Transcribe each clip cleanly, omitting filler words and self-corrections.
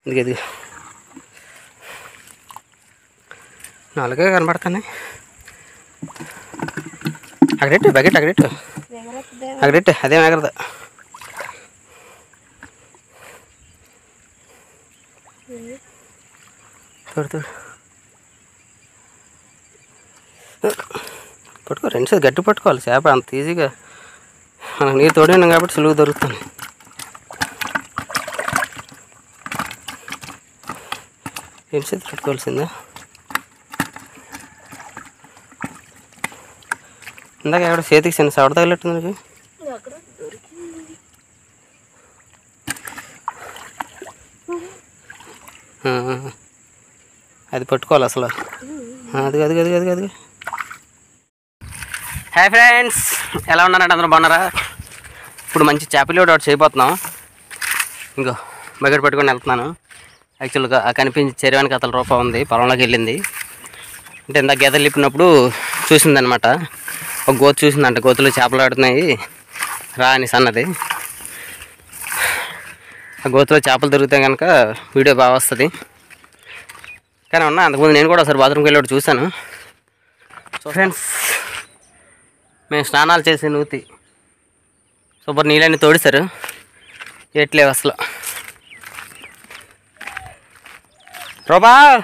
ఇది నాలుగే కనబడుతున్నాయి. అక్కడెట్టు బకెట్ అక్కడెట్టు అదేం ఎగరదు. తోడు పట్టుకో, రెండు సార్లు గట్టి పట్టుకోవాలి. చేప అంత ఈజీగా మనకు నీరు తోడినాం కాబట్టి సులువు దొరుకుతుంది. రెండు చేతులు పట్టుకోవాల్సిందా? ఇందాక ఎక్కడ చేతికి చిన్న సవడ తగిలిట్టుంది నీకు. అది పట్టుకోవాలి అసలు. అది అది అది అది అది హాయ్ ఫ్రెండ్స్, ఎలా ఉన్నారంటే అందరూ బాగున్నారా? ఇప్పుడు మంచి చేపలు ఒకటి చేయబోతున్నాం. ఇంకో బకెట్ పట్టుకొని వెళ్తున్నాను. యాక్చువల్గా కనిపించి చెరువానికి అతల రూపం ఉంది, పొలంలోకి వెళ్ళింది. అంటే ఇందాక గేదెలు లిప్పినప్పుడు చూసిందనమాట. ఒక గోతు చూసిందంట, గోతులో చేపలు ఆడుతున్నాయి రా అని అన్నది. ఆ గోతులో చేపలు దొరికితే కనుక వీడియో బాగా వస్తుంది. కానీ ఉన్నా అంతకుముందు నేను కూడా ఒకసారి బాత్రూమ్కి వెళ్ళి చూశాను. సో ఫ్రెండ్స్, మేము స్నానాలు చేసే నూతి సూపర్ నీళ్ళని తోడిస్తారు. ఎట్లేవు అసలు. రోబాయ్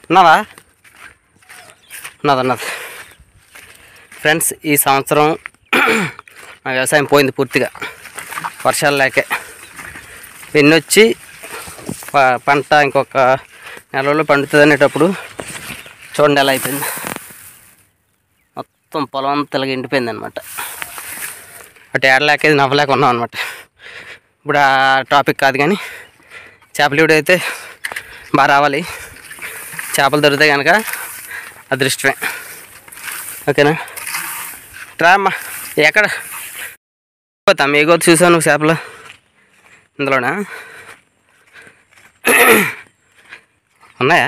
ఉన్నావా? ఉన్నది ఫ్రెండ్స్. ఈ సంవత్సరం మా వ్యవసాయం పోయింది పూర్తిగా, వర్షాలు లేకే. వచ్చి పంట ఇంకొక నెల రోజులు పండుతుంది అనేటప్పుడు చూడండి ఎలా అయిపోయింది. మొత్తం పొలం అంతా ఇలాగ ఎండిపోయింది అనమాట. అటు ఏడలేకేది నవ్వలేక ఉన్నాం అనమాట. ఇప్పుడు ఆ టాపిక్ కాదు, కానీ చేపలు అయితే బాగా రావాలి. చేపలు దొరికితే కనుక అదృష్టమే. ఓకేనా? ట్రా అమ్మా. ఎక్కడ పోతాం? ఏ గోతు చూసావు నువ్వు చేపలు? ఇందులోనా ఉన్నాయా?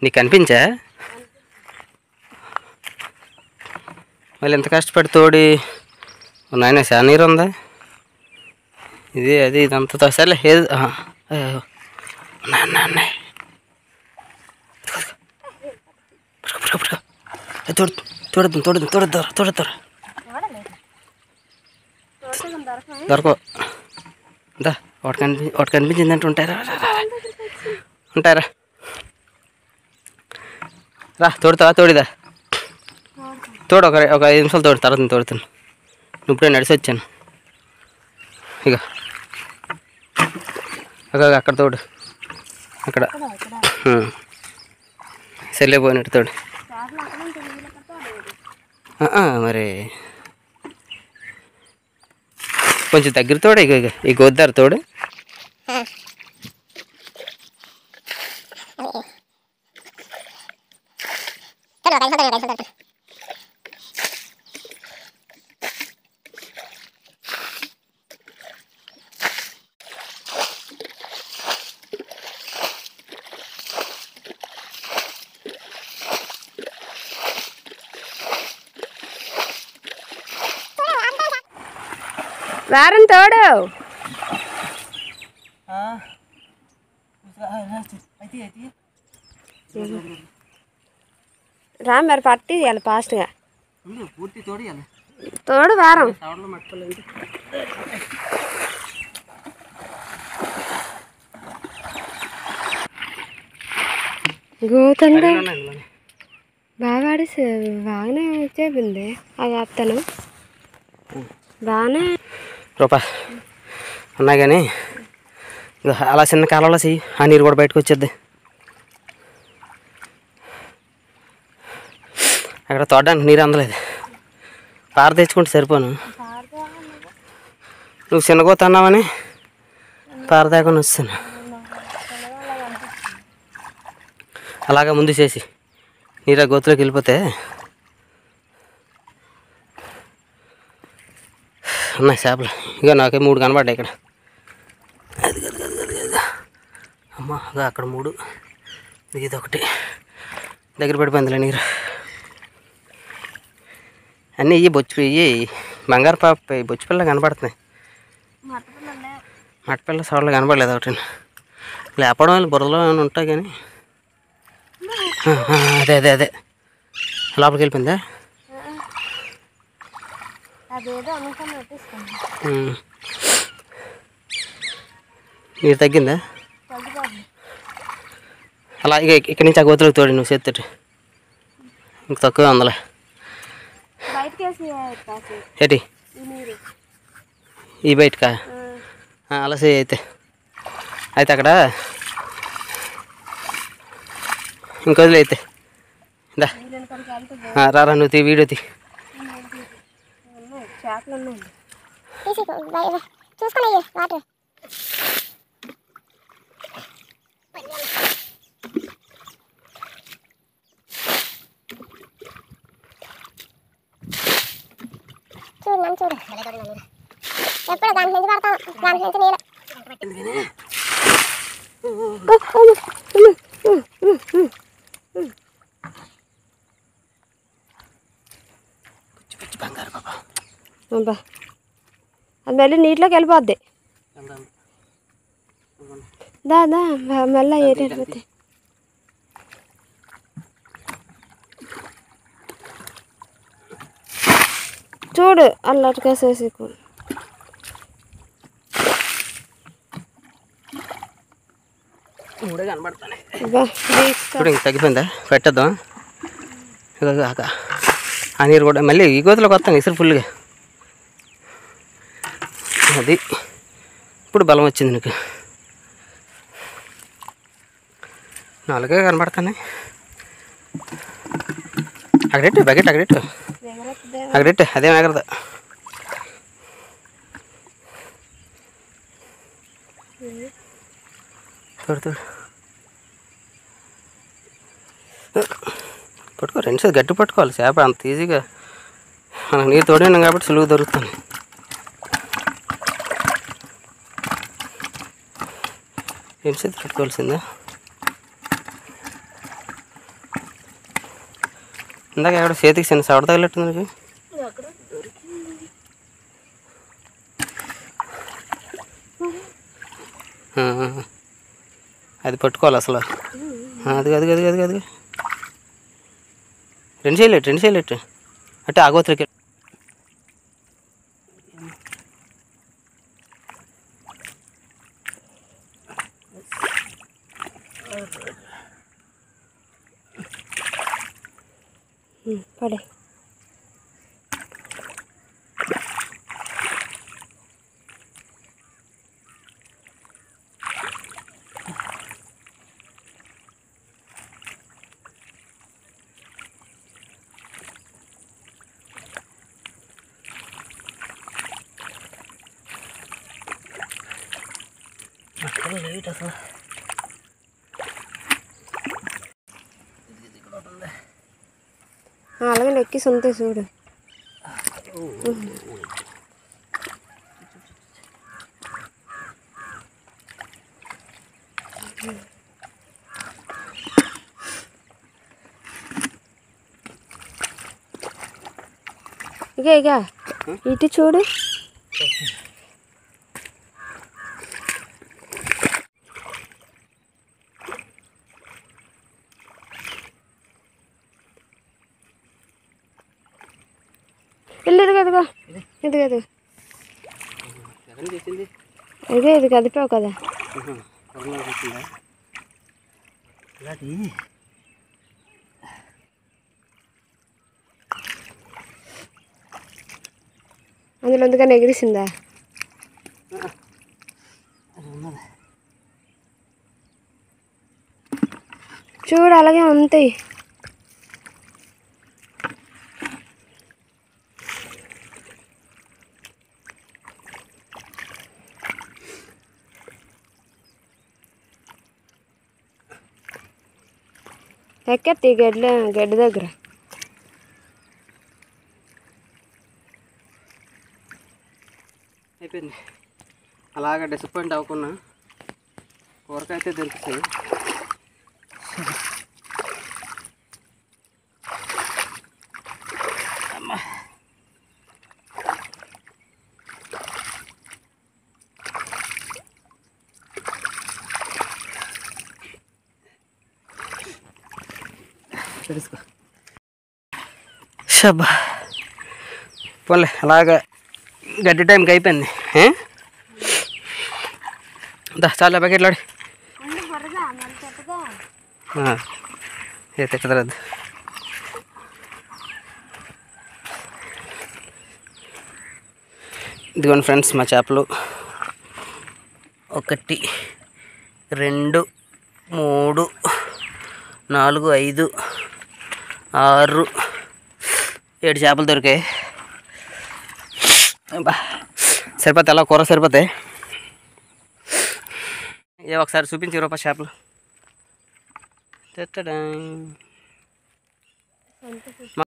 నీకు కనిపించా? మళ్ళీ ఎంత కష్టపడి తోడి ఉన్నాయన చాలా నీరు ఉందా? ఇది అది ఇదంతా సరేలే. ఏది ఉన్నాయి. తోడద్దు దొరకవు. దా ఒకటి కనిపించిందంటే ఉంటారా? రా తోడుతావా? తోడిదా తోడు. ఒక 5 నిమిషాలు తోడు, తర్వాత తోడుతాను. ఇప్పుడే నడిచి వచ్చాను. ఇక అక్కడ తోడు, అక్కడ సెల్లిపోయినట్టు తోడు. మరి కొంచెం దగ్గర తోడు. ఇక ఈ గోద్దారు తోడు. వారం తోడు రా. మరి పట్టి ఇవ్వాలి ఫాస్ట్గా. తోడు వారం గోతండి బాగా బాగానే చెప్పింది. అది అత్తను బాగానే రూపా ఉన్నాయి. కానీ అలా చిన్న కాలంలో చెయ్యి, ఆ నీరు కూడా బయటకు వచ్చేద్ది. అక్కడ తోడడానికి నీరు అందలేదు. పార తెచ్చుకుంటే సరిపోను. నువ్వు చిన్నగోత అన్నావని పార దాకా వస్తాను. అలాగా ముందు చేసి నీరు ఆ గోతులోకి వెళ్ళిపోతే ఉన్నాయి చేపలు. ఇక నాకే 3 కనబడ్డాయి ఇక్కడ. అమ్మా అక్కడ 3, ఇది ఒకటి. దగ్గర పడిపోయిందిలే నీరు. అన్నీ ఇవి బొచ్చు ఇవి బంగారు పాప ఈ బొచ్చు పిల్ల కనపడుతున్నాయి. మట్టపిల్ల సోడలు కనపడలేదు ఒకటి. లేపడం వాళ్ళు బుర్రలో ఏమైనా ఉంటాయి కానీ. అదే అదే అదే లోపలికి వెళ్ళిపోయిందా? నీరు తగ్గిందా? అలా ఇక ఇక్కడి నుంచి ఆ గోతులకు తోడి నువ్వు చేతి ఇంక తక్కువే ఉందలే. ఏంటి ఈ బయటకా? అలా చేయి అయితే. అయితే అక్కడ ఇంకొదిలే అయితే. రారా నువ్వు తీ, వీడియో తీ. చూడు చూడు ఎప్పుడు దాంట్లో నుంచి పడతాను, దాంట్లో నుంచి నీళ్ళు. అది మళ్ళీ నీటిలోకి వెళ్ళిపోద్ది. దాదా మళ్ళీ ఏటైపోతే చూడు అల్లటిగా చేసి మూడే కనబడతానే. ఇప్పుడు ఇంక తగ్గిపోయిందా? పెట్టేద్దాం. ఆ నీరు కూడా మళ్ళీ ఈ గోతులోకి వస్తాను ఇసురు ఫుల్గా. అది ఇప్పుడు బలం వచ్చింది నీకు. నాలుగే కనబడతానే. అక్కడెట్టు బకెట్ అక్కడెట్టు అదేం ఎగరదు. తోడు తోడు పట్టుకో. రెండు సేపు గట్టి పట్టుకోవాలి. చేప అంత ఈజీగా మనకు నీరు తోడినాం కాబట్టి సులువు దొరుకుతుంది. రెండు సేపు పట్టుకోవాల్సిందా? ఇందాక ఎక్కడ చేతికి చిన్న సవడ తగిలిట్టుంది నీకు. అది పట్టుకోవాలి అసలు. అది అది అది అది అది రెండు చేయలేట్టు అంటే ఆగోత్రకి. పడే అసలు అలాగే నొక్కి సొంత చూడు. ఇక ఇటు చూడు. ఇదిగో ఇది కదిపావు కదా. అందులో అందుకని ఎగిరిసిందా? చూడు అలాగే ఉంటాయి. ఎక్కత్తి గడ్డి దగ్గర. అయిపోయింది. అలాగా డిసప్పాయింట్ అవ్వకుండా కూరకాయ అయితే దొరుకుతాయి. తెలుసుకో షబ్బా పోన్లే అలాగా గడ్డి టైంకి అయిపోయింది. చాలా ప్యాకెట్లాడి ఏ తెచ్చదరద్దు. ఇదిగోండి ఫ్రెండ్స్ మా చేపలు 1 2 3 4 5 6 7 చేపలు దొరికాయి. సరిపోతాయి, అలా కూర సరిపోతాయి. ఏ ఒకసారి చూపించి రూపాయి చేపలు.